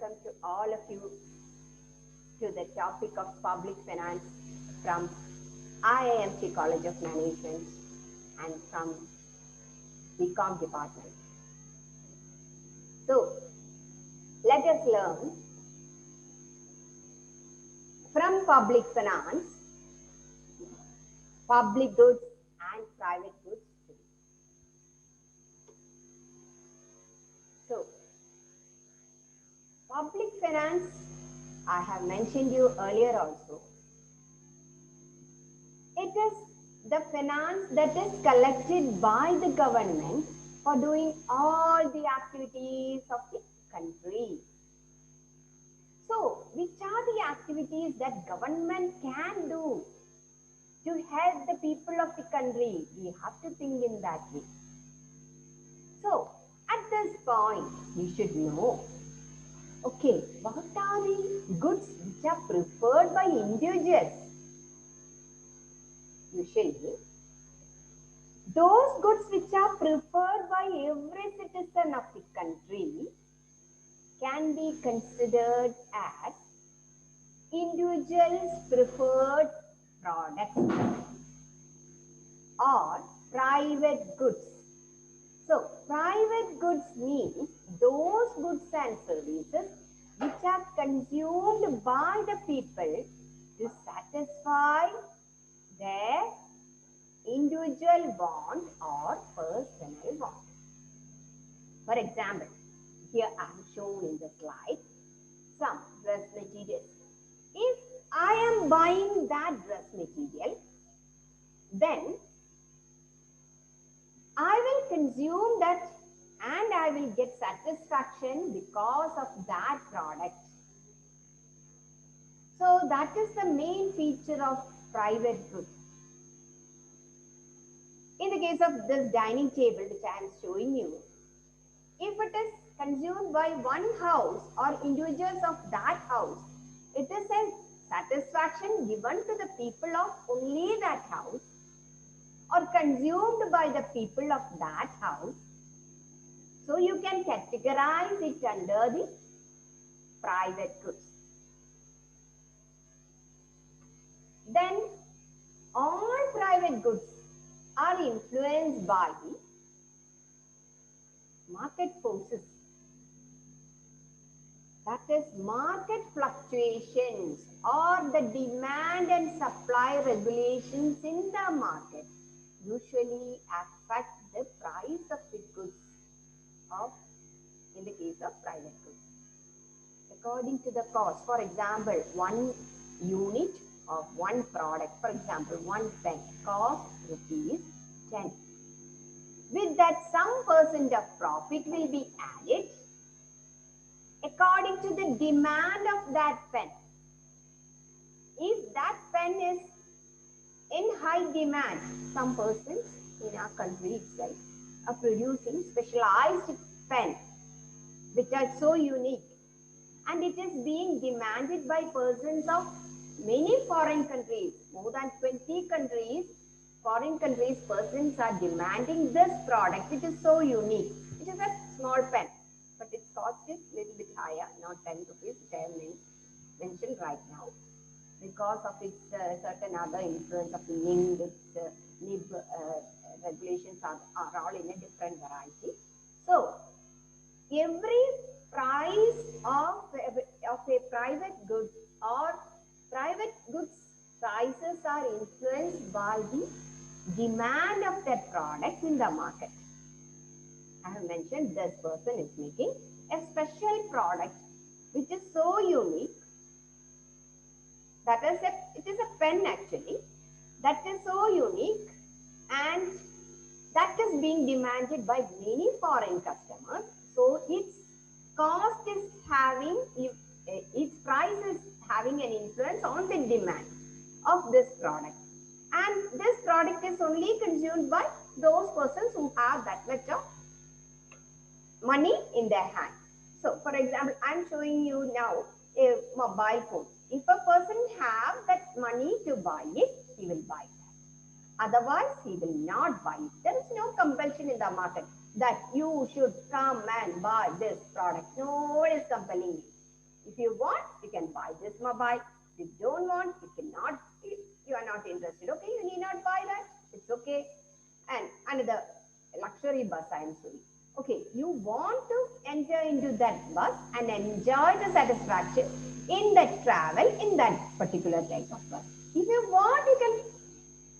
welcome to all of you to the topic of public finance from IIMT College of Management and from BCom department. So, let us learn from public finance, public goods and private goods. So, public finance, I have mentioned you earlier also. It is the finance that is collected by the government for doing all the activities of the country. So, which are the activities that government can do to help the people of the country? We have to think in that way. So, at this point, you should know, okay, what are the goods which are preferred by individuals? Usually, those goods which are preferred by every citizen of the country can be considered as individuals' preferred products or private goods. So, private goods means those goods and services which are consumed by the people to satisfy their individual want or personal want. For example, here I am shown in the slide some dress materials. If I am buying that dress material, then I will consume that and I will get satisfaction because of that product. So that is the main feature of private goods. In the case of this dining table which I am showing you, if it is consumed by one house or individuals of that house, it is a satisfaction given to the people of only that house or consumed by the people of that house. So you can categorize it under the private goods. Then all private goods are influenced by the market forces. That is, market fluctuations or the demand and supply regulations in the market usually affect the price of the goods in the case of private goods. According to the cost, for example, 1 unit of one product, for example, one pen costs ₹10. With that, some percent of profit will be added according to the demand of that pen. If that pen is in high demand, some persons in our country itself are producing specialized pen which are so unique, and it is being demanded by persons of many foreign countries. More than 20 countries, foreign countries, persons are demanding this product which is so unique. It is a small pen, but its cost is a little bit higher, not 10 rupees which I have mentioned right now, because of its certain other influence of the ink, its nib regulations are all in a different variety. So, every price of a private good or private goods prices are influenced by the demand of that product in the market. I have mentioned this person is making a special product which is so unique. That is it is a pen actually that is so unique, and that is being demanded by many foreign customers. So its cost is having, its price is having an influence on the demand of this product. And this product is only consumed by those persons who have that much of money in their hand. So, for example, I am showing you now a mobile phone. If a person have that money to buy it, he will buy that. Otherwise, he will not buy it. There is no compulsion in the market that you should come and buy this product. No one is compelling you. If you want, you can buy this mobile. If you don't want, you cannot, you are not interested. Okay, you need not buy that. It's okay. And another luxury bus I am showing. Okay, you want to enter into that bus and enjoy the satisfaction in that travel in that particular type of bus. If you want, you can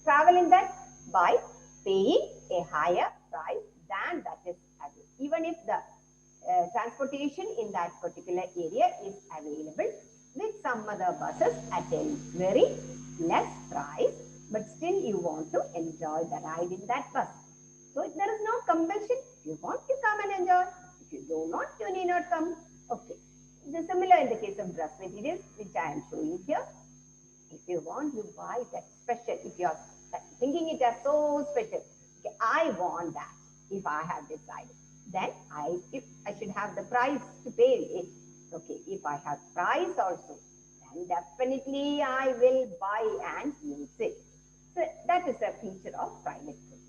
travel in that by paying a higher price than that is available. Even if the transportation in that particular area is available with some other buses at a very less price, but still you want to enjoy the ride in that bus. So there is no compulsion. If you want, you come and enjoy. If you do not, you need not come. Okay. It is similar in the case of dress materials, which I am showing here. If you want, you buy that special. If you are thinking it as so special, okay, I want that. If I have decided, then if I should have the price to pay it. Okay, if I have price also, then definitely I will buy and use it. So that is a feature of private goods.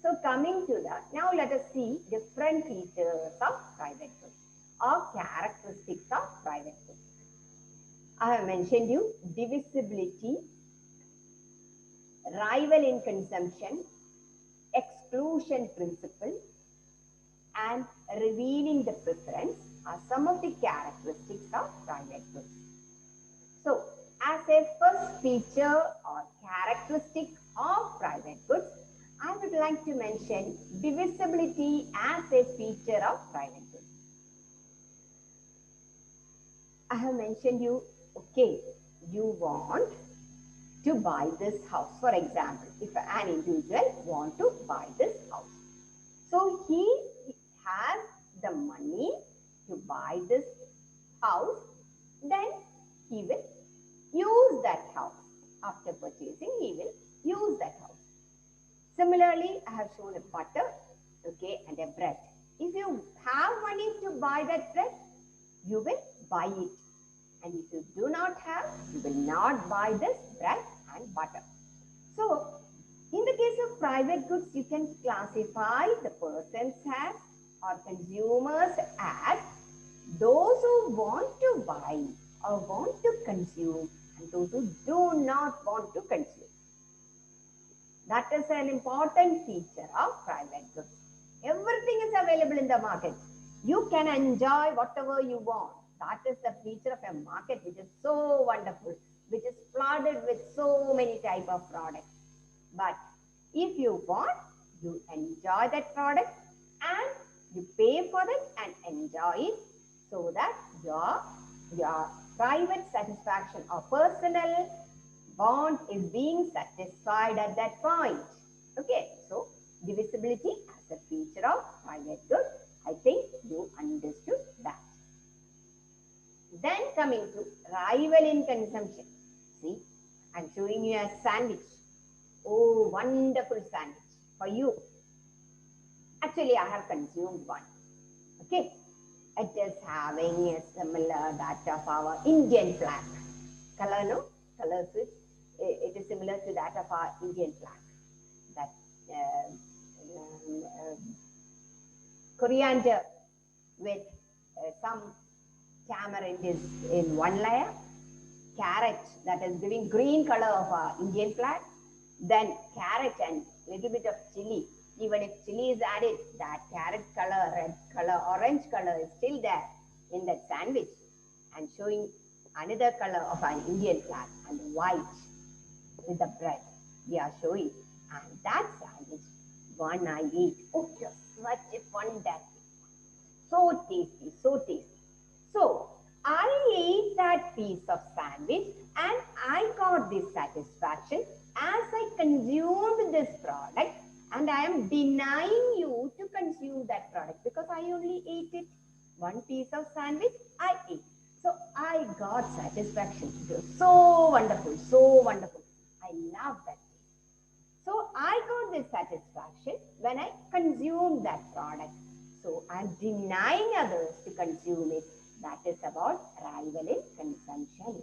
So coming to that, now let us see different features of private goods or characteristics of private goods. I have mentioned you divisibility, rival in consumption, exclusion principle, and revealing the preference are some of the characteristics of private goods. So, as a first feature or characteristic of private goods, I would like to mention divisibility as a feature of private goods. I have mentioned you, okay, you want to buy this house. For example, if an individual want to buy this house. So he has the money to buy this house, then he will use that house. After purchasing, he will use that house. Similarly, I have shown a butter, okay, and a bread. If you have money to buy that bread, you will buy it. And if you do not have, you will not buy this bread and butter. So, in the case of private goods, you can classify the persons as or consumers as those who want to buy or want to consume and those who do not want to consume. That is an important feature of private goods. Everything is available in the market. You can enjoy whatever you want. That is the feature of a market which is so wonderful, which is flooded with so many type of products. But if you want, you enjoy that product and you pay for it and enjoy it so that your private satisfaction or personal want is being satisfied at that point. Okay, so divisibility as a feature of private goods. I think you understood that. Then coming to rival in consumption. See, I'm showing you a sandwich. Oh, wonderful sandwich for you. Actually, I have consumed one. Okay, it is having a similar that of our Indian flag. Color, no? Color switch. It is similar to that of our Indian flag. That coriander with some tamarind is in one layer, carrot that is giving green color of our Indian flag, then carrot and little bit of chili. Even if chili is added, that carrot color, red color, orange color is still there in that sandwich and showing another color of an Indian flag and white with the bread we are showing. And that sandwich, one I ate, oh, just such a fantastic. So tasty, so tasty. So, I ate that piece of sandwich and I got this satisfaction as I consumed this product, and I am denying you to consume that product because I only ate it. One piece of sandwich I ate. So, I got satisfaction. It was so wonderful, so wonderful. I love that taste. So, I got this satisfaction when I consumed that product. So, I am denying others to consume it. That is about rival in consumption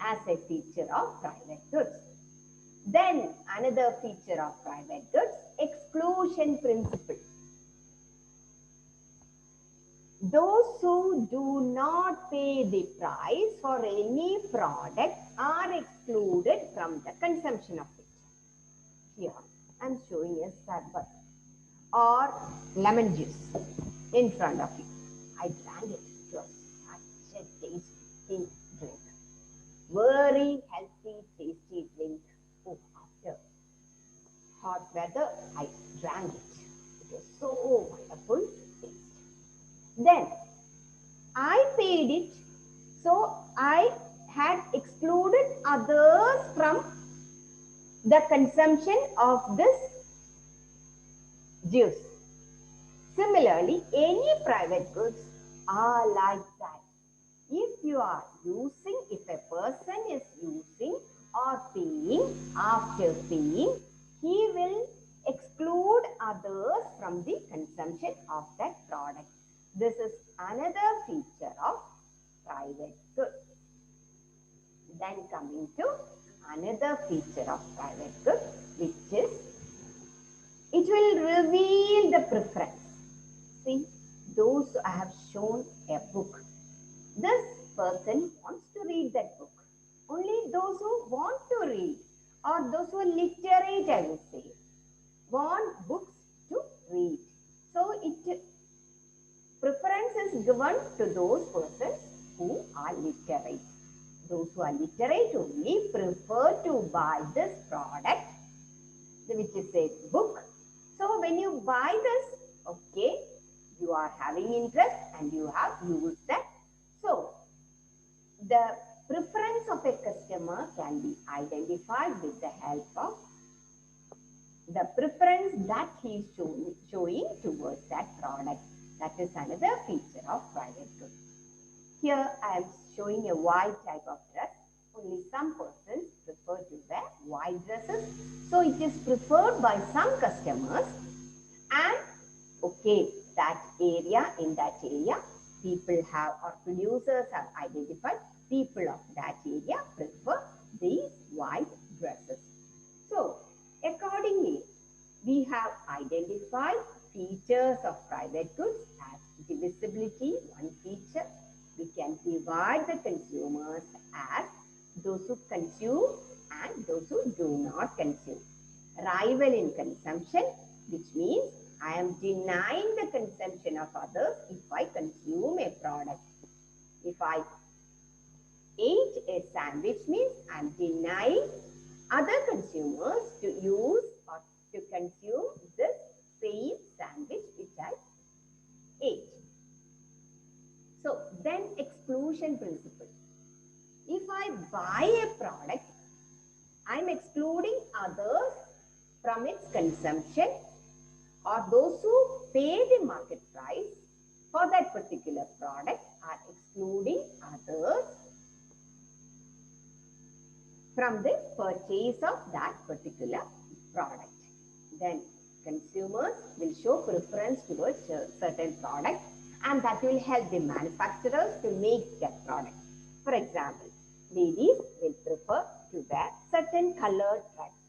as a feature of private goods. Then another feature of private goods, exclusion principle. Those who do not pay the price for any product are excluded from the consumption of it. Here, I am showing a sarbat or lemon juice in front of you. I drank it. It was such a tasty drink. Very healthy, tasty drink. Oh, after hot weather, I drank it. It was so wonderful taste. Then I paid it, so I had excluded others from the consumption of this juice. Similarly, any private goods are like that. If you are using, if a person is using or paying, after paying, he will exclude others from the consumption of that product. This is another feature of private good. Then coming to another feature of private good, which is it will reveal the preference. See, those I have shown a book. This person wants to read that book. Only those who want to read or those who are literate, I will say, want books to read. So preference is given to those persons who are literate. Those who are literate only prefer to buy this product, which is a book. So when you buy this, okay, you are having interest and you have used that. So the preference of a customer can be identified with the help of the preference that he is showing towards that product. That is another feature of private good. Here I am showing a white type of dress. Only some persons prefer to wear white dresses. So it is preferred by some customers, and okay, that area, in that area, people have or producers have identified people of that area prefer these white dresses. So accordingly, we have identified features of private goods as divisibility, one feature. We can divide the consumers as those who consume and those who do not consume. Rival in consumption, which means I am denying the consumption of others if I consume a product. If I ate a sandwich, means I am denying other consumers to use or to consume this same sandwich which I ate. So then exclusion principle. If I buy a product, I am excluding others from its consumption, or those who pay the market price for that particular product are excluding others from the purchase of that particular product. Then consumers will show preference towards a certain product, and that will help the manufacturers to make that product. For example, ladies will prefer to wear certain colored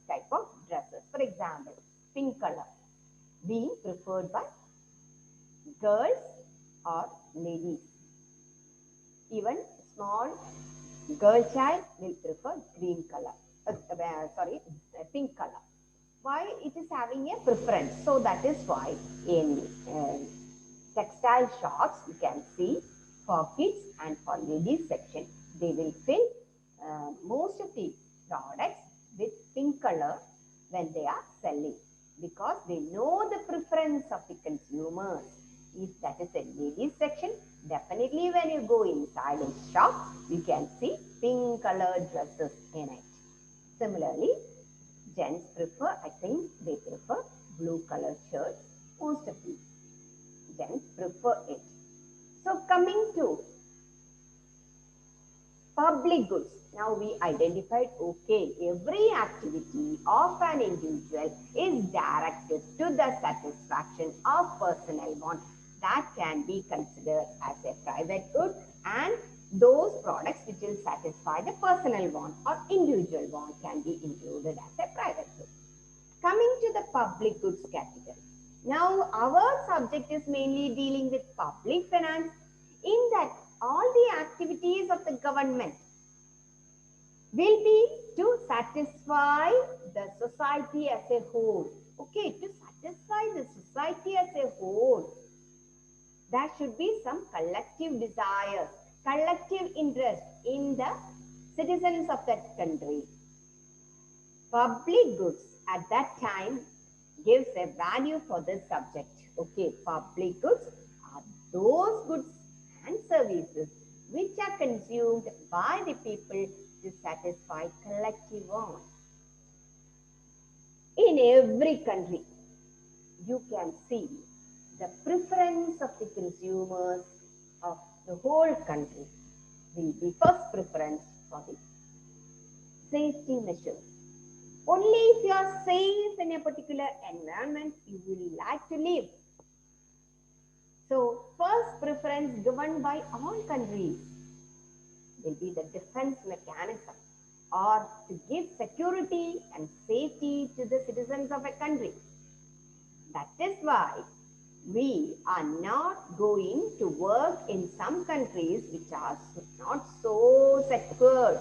type of dresses. For example, pink color being preferred by girls or ladies. Even small girl child will prefer green color, pink color. Why? It is having a preference. So that is why in textile shops you can see for kids and for ladies section, they will fill most of the products with pink color when they are selling, because they know the preference of the consumers. If that is a ladies section, definitely when you go inside a shop, you can see pink colored dresses in it. Similarly, gents prefer, I think they prefer blue colored shirts. Most of the gents prefer it. So coming to public goods. Now we identified, okay, every activity of an individual is directed to the satisfaction of personal want. That can be considered as a private good, and those products which will satisfy the personal want or individual want can be included as a private good. Coming to the public goods category. Now, our subject is mainly dealing with public finance. In that, all the activities of the government will be to satisfy the society as a whole. Okay, to satisfy the society as a whole, there should be some collective desires, collective interest in the citizens of that country. Public goods at that time gives a value for this subject. Okay, public goods are those goods and services which are consumed by the people to satisfy collective wants. In every country, you can see the preference of the consumers of the whole country will be first preference for the safety measures. Only if you are safe in a particular environment, you will like to live. So, first preference given by all countries will be the defense mechanism, or to give security and safety to the citizens of a country. That is why we are not going to work in some countries which are not so secure.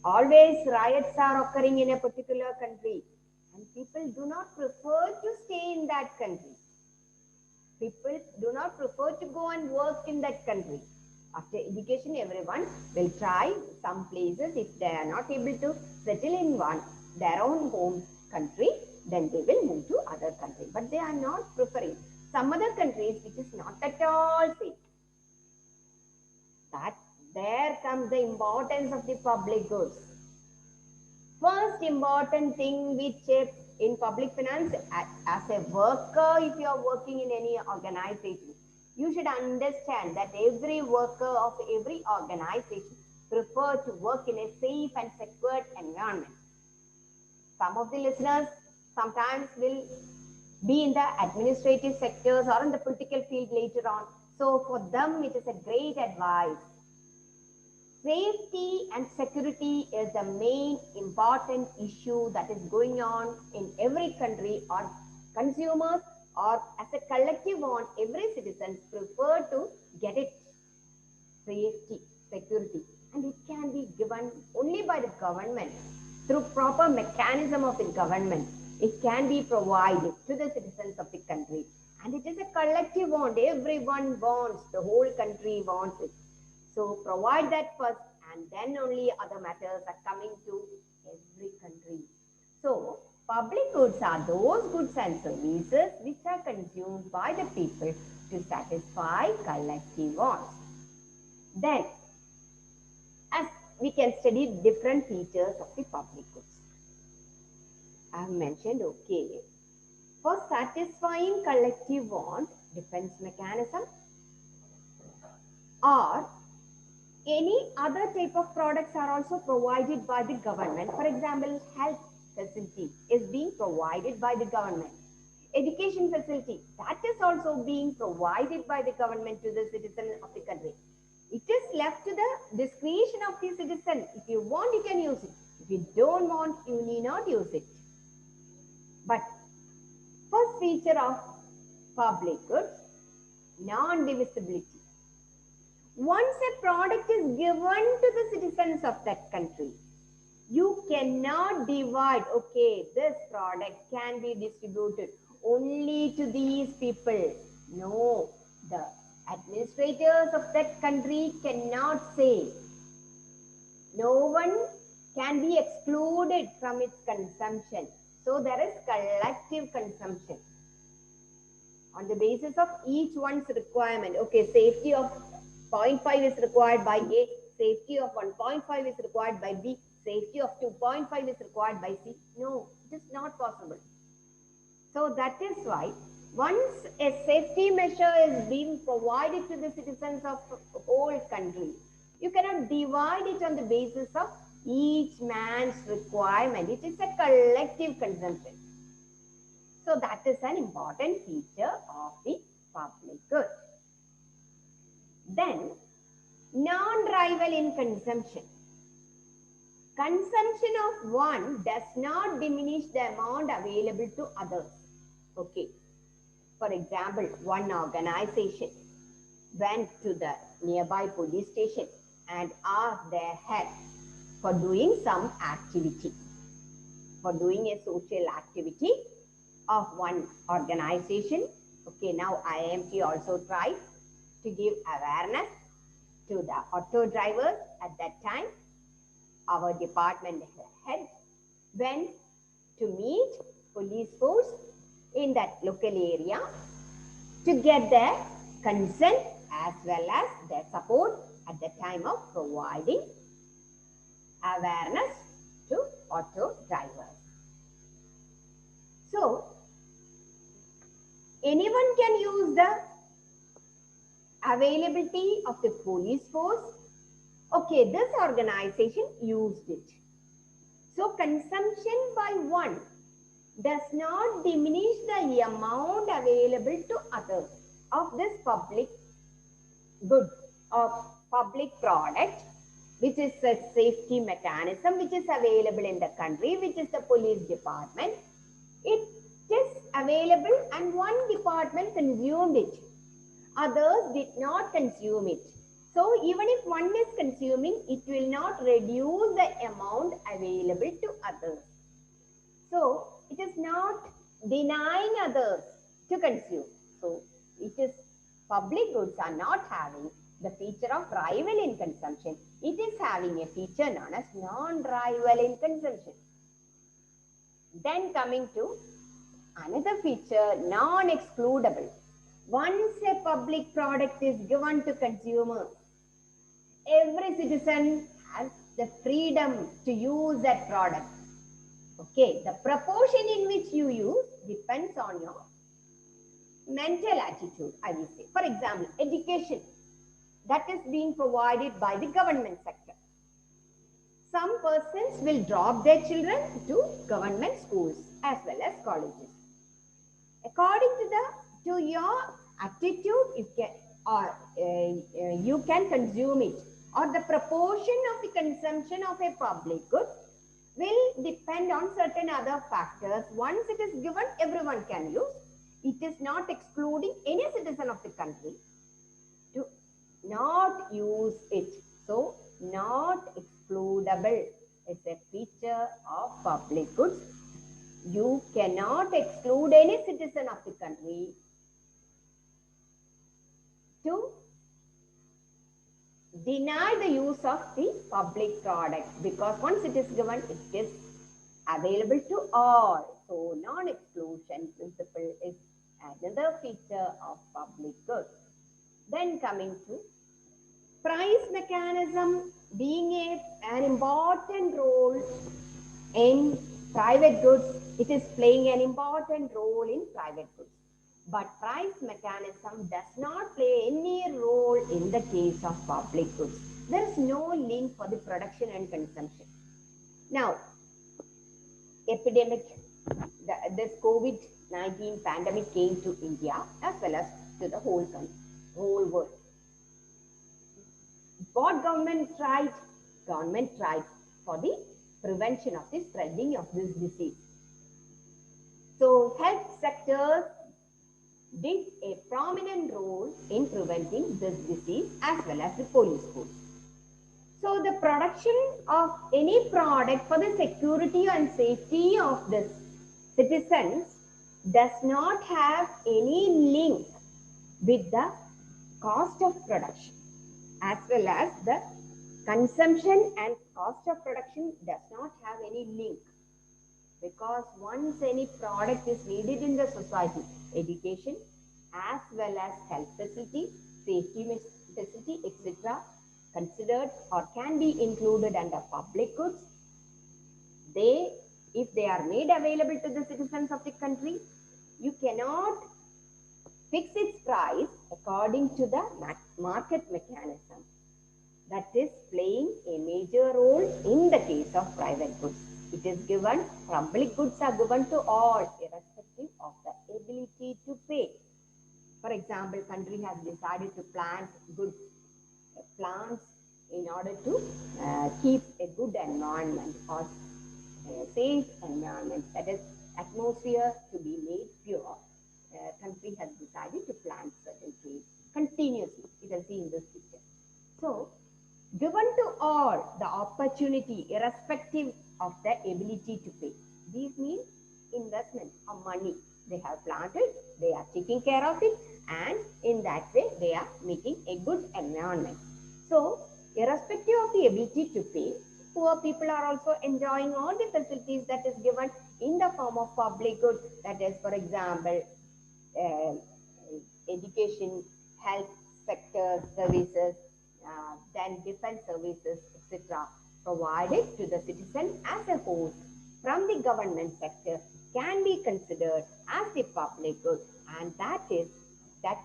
Always riots are occurring in a particular country and people do not prefer to stay in that country. People do not prefer to go and work in that country. After education, everyone will try some places. If they are not able to settle in their own home country, then they will move to other country. But they are not preferring some other countries which is not at all safe. That there comes the importance of the public goods. First important thing which in public finance, as a worker, if you are working in any organization, you should understand that every worker of every organization prefer to work in a safe and secure environment. Some of the listeners sometimes will be in the administrative sectors or in the political field later on. So for them, it is a great advice. Safety and security is the main important issue that is going on in every country, or consumers or as a collective on every citizen prefer to get it. Safety, security, and it can be given only by the government through proper mechanism of the government. It can be provided to the citizens of the country, and it is a collective want. Everyone wants, the whole country wants it. So provide that first, and then only other matters are coming to every country. So public goods are those goods and services which are consumed by the people to satisfy collective wants. Then, as we can study different features of the public goods. I have mentioned, okay, for satisfying collective want, defense mechanism, or any other type of products are also provided by the government. For example, health facility is being provided by the government. Education facility, that is also being provided by the government to the citizen of the country. It is left to the discretion of the citizen. If you want, you can use it. If you don't want, you need not use it. But first feature of public goods, non-divisibility. Once a product is given to the citizens of that country, you cannot divide, okay, this product can be distributed only to these people. No, the administrators of that country cannot say. No one can be excluded from its consumption. So there is collective consumption on the basis of each one's requirement. Okay, safety of 0.5 is required by A, safety of 1.5 is required by B, safety of 2.5 is required by C. No, it is not possible. So that is why once a safety measure is being provided to the citizens of the whole country, you cannot divide it on the basis of each man's requirement. It is a collective consumption. So that is an important feature of the public good. Then, non-rival in consumption. Consumption of one does not diminish the amount available to others. Okay. For example, one organization went to the nearby police station and asked their head for doing some activity, for doing a social activity of one organization. Okay, now IMT also tried to give awareness to the auto drivers. At that time, our department head went to meet police force in that local area to get their consent as well as their support at the time of providing awareness to auto drivers. So, anyone can use the availability of the police force. Okay, this organization used it. So, consumption by one does not diminish the amount available to others of this public good or public product, which is a safety mechanism which is available in the country, which is the police department. It is available and one department consumed it. Others did not consume it. So even if one is consuming, it will not reduce the amount available to others. So it is not denying others to consume. So it is public goods are not having the feature of rival in consumption. It is having a feature known as non-rival in consumption. Then coming to another feature, non-excludable. Once a public product is given to consumers, every citizen has the freedom to use that product. Okay, the proportion in which you use depends on your mental attitude, I will say. For example, education that is being provided by the government sector. Some persons will drop their children to government schools as well as colleges. According to your attitude, you can consume it, or the proportion of the consumption of a public good will depend on certain other factors. Once it is given, everyone can use. It is not excluding any citizen of the country to not use it. So, not excludable is a feature of public goods. You cannot exclude any citizen of the country to deny the use of the public product, because once it is given, it is available to all. So, non-exclusion principle is another feature of public goods. Then coming to price mechanism being an important role in private goods. It is playing an important role in private goods. But price mechanism does not play any role in the case of public goods. There is no link for the production and consumption. Now, epidemic, this COVID-19 pandemic came to India as well as to the whole world. What government tried? Government tried for the prevention of the spreading of this disease. So, health sectors did a prominent role in preventing this disease as well as the police force. So, the production of any product for the security and safety of the citizens does not have any link with the cost of production, as well as the consumption and cost of production does not have any link, because once any product is needed in the society, education as well as health facility, safety facility, etc., considered or can be included under public goods. If they are made available to the citizens of the country, you cannot fix its price according to the market mechanism. That is playing a major role in the case of private goods. It is given, public goods are given to all irrespective of the ability to pay. For example, country has decided to plant good plants in order to keep a good environment or a safe environment, that is atmosphere to be made pure. country has decided to plant certain trees continuously. You can see in this picture. So, given to all the opportunity irrespective of their ability to pay. These mean investment of money. They have planted, they are taking care of it, and in that way they are making a good environment. So, irrespective of the ability to pay, poor people are also enjoying all the facilities that is given in the form of public goods. That is, for example, uh, education, health sector services, then defense services, etc., provided to the citizen as a whole from the government sector can be considered as the public good, and that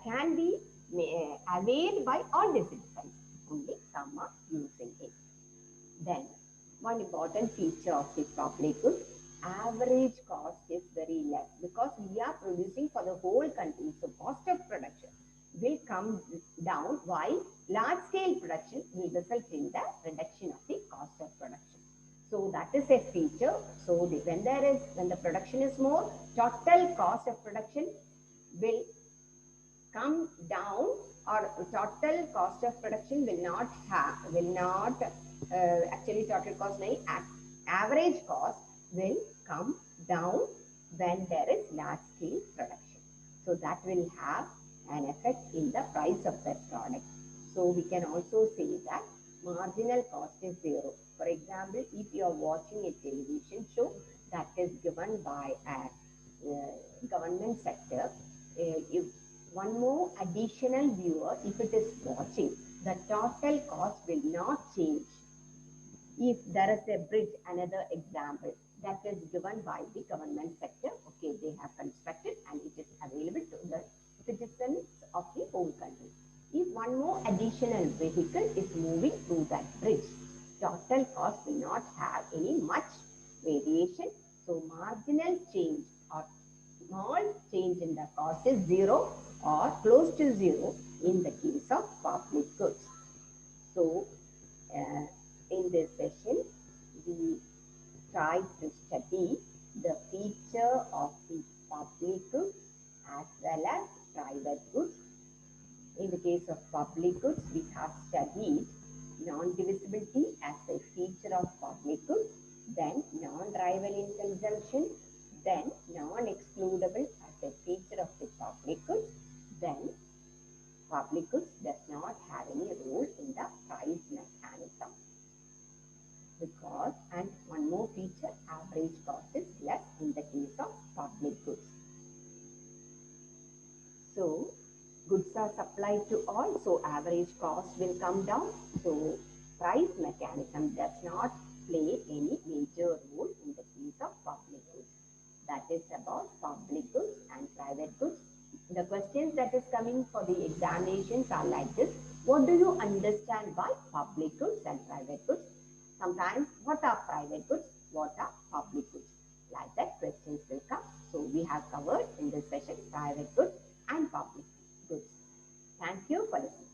can be availed by all the citizens. Only some are using it. Then, one important feature of the public good, average cost is very less because we are producing for the whole country. So, cost of production will come down while large scale production will result in the reduction of the cost of production. So that is a feature. So when the production is more, total cost of production will come down, or total cost of production actually total cost average cost will come down when there is large scale production. So that will have an effect in the price of that product. So we can also say that marginal cost is zero. For example, if you are watching a television show that is given by a government sector, if one more additional viewer, if it is watching, the total cost will not change. If there is a bridge, another example, that is given by the government sector, okay, they have constructed and it is available to the citizens of the whole country. If one more additional vehicle is moving through that bridge, total cost will not have any much variation. So marginal change or small change in the cost is zero or close to zero in the case of public goods. So in this session, we tried to study the feature of the public goods as well as private goods. In the case of public goods, we have studied non-divisibility as a feature of public goods, then non-rival in consumption, then non-excludable as a feature of the public goods, then public goods does not have any role in the price mechanism. Because, and one more feature, average cost is less in the case of public goods. So, goods are supplied to all, so average cost will come down. So, price mechanism does not play any major role in the case of public goods. That is about public goods and private goods. The questions that is coming for the examinations are like this. What do you understand by public goods and private goods? Sometimes, what are private goods? What are public goods? Like that, questions will come. So, we have covered in this session private goods and public goods. Thank you for listening.